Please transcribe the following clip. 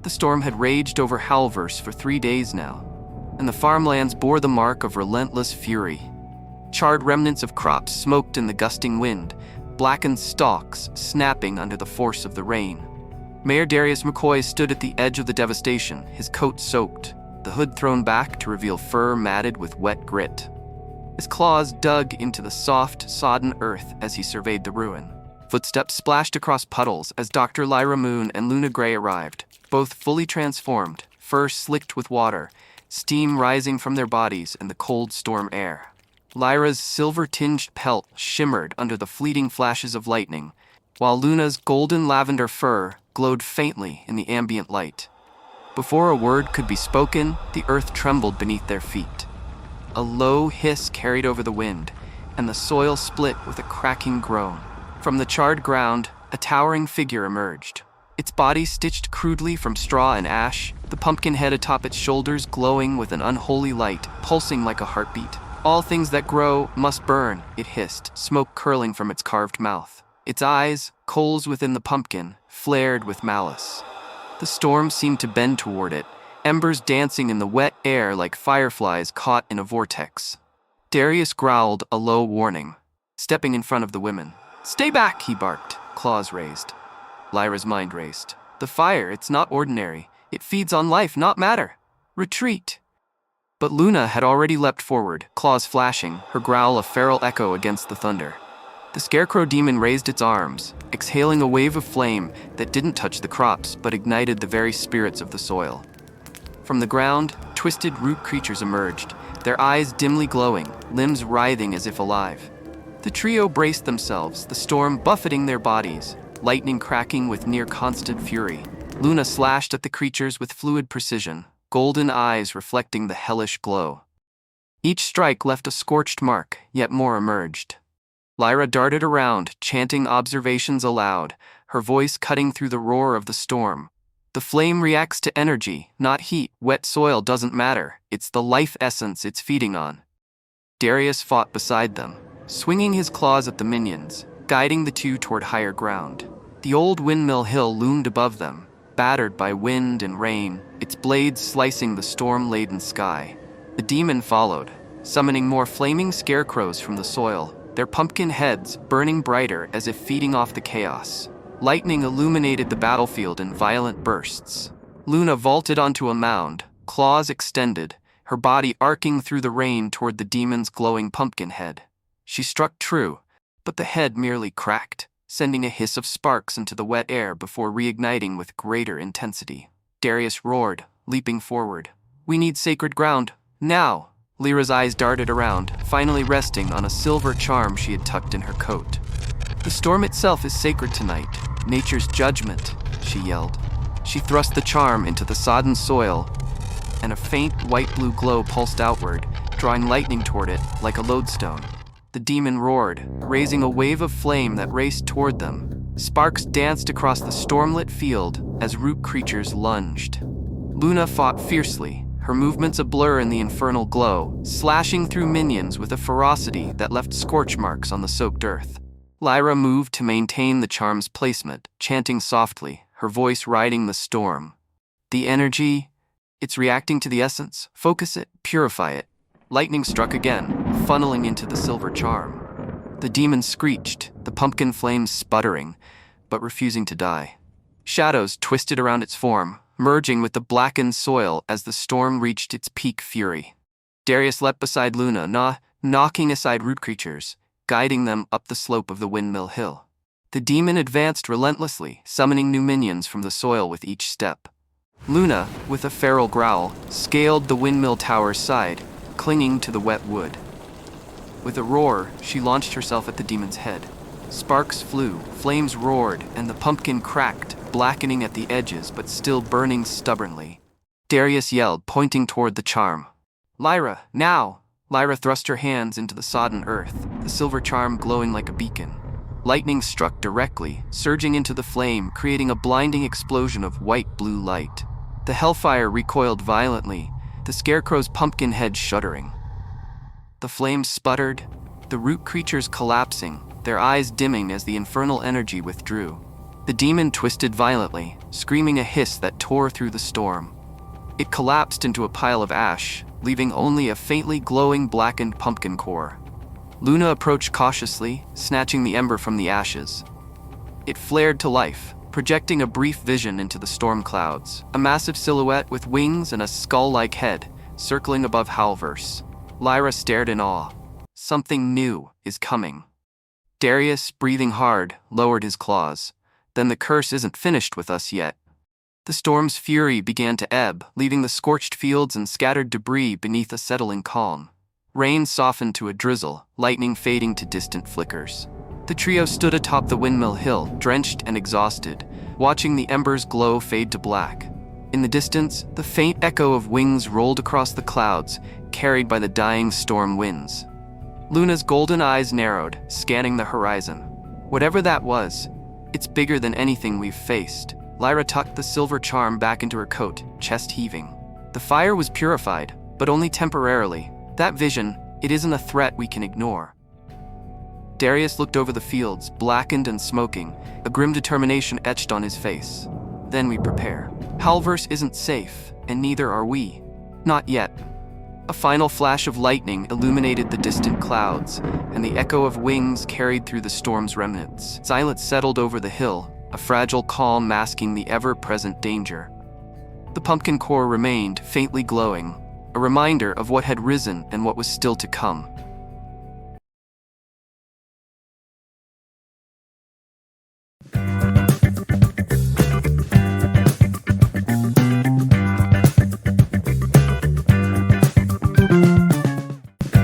The storm had raged over Howlverse for 3 days now, and the farmlands bore the mark of relentless fury. Charred remnants of crops smoked in the gusting wind, blackened stalks snapping under the force of the rain. Mayor Darius McCoy stood at the edge of the devastation, his coat soaked, the hood thrown back to reveal fur matted with wet grit. His claws dug into the soft, sodden earth as he surveyed the ruin. Footsteps splashed across puddles as Dr. Lyra Moone and Luna Gray arrived, both fully transformed, fur slicked with water, steam rising from their bodies in the cold storm air. Lyra's silver-tinged pelt shimmered under the fleeting flashes of lightning, while Luna's golden lavender fur glowed faintly in the ambient light. Before a word could be spoken, the earth trembled beneath their feet. A low hiss carried over the wind, and the soil split with a cracking groan. From the charred ground, a towering figure emerged. Its body stitched crudely from straw and ash, the pumpkin head atop its shoulders glowing with an unholy light, pulsing like a heartbeat. "All things that grow must burn," it hissed, smoke curling from its carved mouth. Its eyes, coals within the pumpkin, flared with malice. The storm seemed to bend toward it, embers dancing in the wet air like fireflies caught in a vortex. Darius growled a low warning, stepping in front of the women. "Stay back," he barked, claws raised. Lyra's mind raced. "The fire, it's not ordinary. It feeds on life, not matter. Retreat." But Luna had already leapt forward, claws flashing, her growl a feral echo against the thunder. The Scarecrow demon raised its arms, exhaling a wave of flame that didn't touch the crops but ignited the very spirits of the soil. From the ground, twisted root creatures emerged, their eyes dimly glowing, limbs writhing as if alive. The trio braced themselves, the storm buffeting their bodies, lightning cracking with near-constant fury. Luna slashed at the creatures with fluid precision, golden eyes reflecting the hellish glow. Each strike left a scorched mark, yet more emerged. Lyra darted around, chanting observations aloud, her voice cutting through the roar of the storm. "The flame reacts to energy, not heat. Wet soil doesn't matter. It's the life essence it's feeding on." Darius fought beside them, swinging his claws at the minions, guiding the two toward higher ground. The old windmill hill loomed above them, battered by wind and rain, its blades slicing the storm-laden sky. The demon followed, summoning more flaming scarecrows from the soil, their pumpkin heads burning brighter as if feeding off the chaos. Lightning illuminated the battlefield in violent bursts. Luna vaulted onto a mound, claws extended, her body arcing through the rain toward the demon's glowing pumpkin head. She struck true, but the head merely cracked, sending a hiss of sparks into the wet air before reigniting with greater intensity. Darius roared, leaping forward. "We need sacred ground, now!" Lyra's eyes darted around, finally resting on a silver charm she had tucked in her coat. "The storm itself is sacred tonight, nature's judgment," she yelled. She thrust the charm into the sodden soil, and a faint white-blue glow pulsed outward, drawing lightning toward it like a lodestone. The demon roared, raising a wave of flame that raced toward them. Sparks danced across the stormlit field as root creatures lunged. Luna fought fiercely, her movements a blur in the infernal glow, slashing through minions with a ferocity that left scorch marks on the soaked earth. Lyra moved to maintain the charm's placement, chanting softly, her voice riding the storm. "The energy, it's reacting to the essence. Focus it, purify it." Lightning struck again, funneling into the silver charm. The demon screeched, the pumpkin flames sputtering, but refusing to die. Shadows twisted around its form, merging with the blackened soil as the storm reached its peak fury. Darius leapt beside Luna, knocking aside root creatures, guiding them up the slope of the windmill hill. The demon advanced relentlessly, summoning new minions from the soil with each step. Luna, with a feral growl, scaled the windmill tower's side, clinging to the wet wood. With a roar, she launched herself at the demon's head. Sparks flew, flames roared, and the pumpkin cracked, blackening at the edges but still burning stubbornly. Darius yelled, pointing toward the charm. "Lyra, now!" Lyra thrust her hands into the sodden earth, the silver charm glowing like a beacon. Lightning struck directly, surging into the flame, creating a blinding explosion of white-blue light. The hellfire recoiled violently, the Scarecrow's pumpkin head shuddering. The flames sputtered, the root creatures collapsing, their eyes dimming as the infernal energy withdrew. The demon twisted violently, screaming a hiss that tore through the storm. It collapsed into a pile of ash, leaving only a faintly glowing blackened pumpkin core. Luna approached cautiously, snatching the ember from the ashes. It flared to life, projecting a brief vision into the storm clouds, a massive silhouette with wings and a skull-like head, circling above Howlverse. Lyra stared in awe. Something new is coming. Darius, breathing hard, lowered his claws. Then the curse isn't finished with us yet. The storm's fury began to ebb, leaving the scorched fields and scattered debris beneath a settling calm. Rain softened to a drizzle, lightning fading to distant flickers. The trio stood atop the windmill hill, drenched and exhausted, watching the embers glow fade to black. In the distance, the faint echo of wings rolled across the clouds, carried by the dying storm winds. Luna's golden eyes narrowed, scanning the horizon. Whatever that was, it's bigger than anything we've faced. Lyra tucked the silver charm back into her coat, chest heaving. The fire was purified, but only temporarily. That vision, it isn't a threat we can ignore. Darius looked over the fields, blackened and smoking, a grim determination etched on his face. Then we prepare. Howlverse isn't safe, and neither are we. Not yet. A final flash of lightning illuminated the distant clouds, and the echo of wings carried through the storm's remnants. Silence settled over the hill, a fragile calm masking the ever-present danger. The pumpkin core remained, faintly glowing, a reminder of what had risen and what was still to come.